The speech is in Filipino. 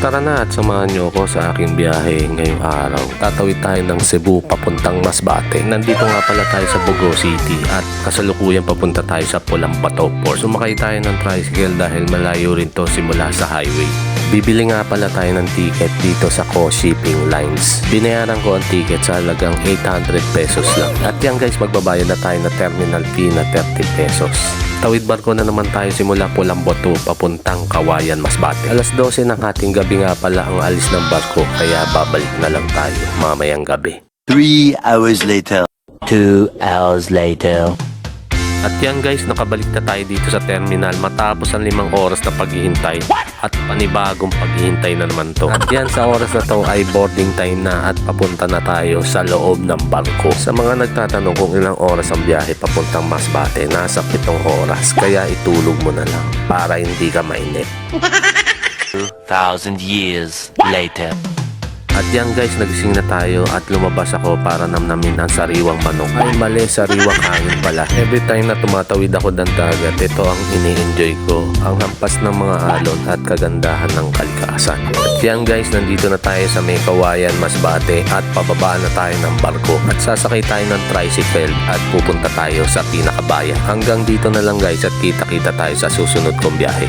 Tara na at samahan nyo ako sa aking biyahe ngayong araw. Tatawid tayo ng Cebu papuntang Masbate. Nandito nga pala tayo sa Bogo City at kasalukuyan papunta tayo sa Pulang Bato Port. Sumakay tayo ng tricycle dahil malayo rin to simula sa highway. Bibili nga pala tayo ng ticket dito sa Co-Shipping Lines. Binayaran ko ang ticket sa halagang 800 pesos lang. At yan guys, magbabayad na tayo na terminal fee na 30 pesos. Tawid barko na naman tayo simula Pulang Bato papuntang Kawayan, Masbate. Alas 12 ng hating gabi nga pala ang alis ng barko kaya babalik na lang tayo mamayang gabi. 3 hours later. 2 hours later. At yan guys, nakabalik na tayo dito sa terminal matapos ang 5 oras na paghihintay. At panibagong paghihintay na naman to. At yan sa oras na to ay boarding time na at papunta na tayo sa loob ng barko. Sa mga nagtatanong kung ilang oras ang biyahe papuntang Masbate, nasa 7 oras. Kaya itulog mo na lang para hindi ka mainip. 2,000 years later. At yan guys, nagising na tayo at lumabas ako para namnamin ang sariwang manok. Ay mali, sariwang hangin pala. Every time na tumatawid ako ng dagat, ito ang ini-enjoy ko. Ang hampas ng mga alon at kagandahan ng kalikasan. At yan guys, nandito na tayo sa may Kawayan, Masbate at pababa na tayo ng barko. At sasakay tayo ng tricycle at pupunta tayo sa pinakabayan. Hanggang dito na lang guys at kita-kita tayo sa susunod kong biyahe.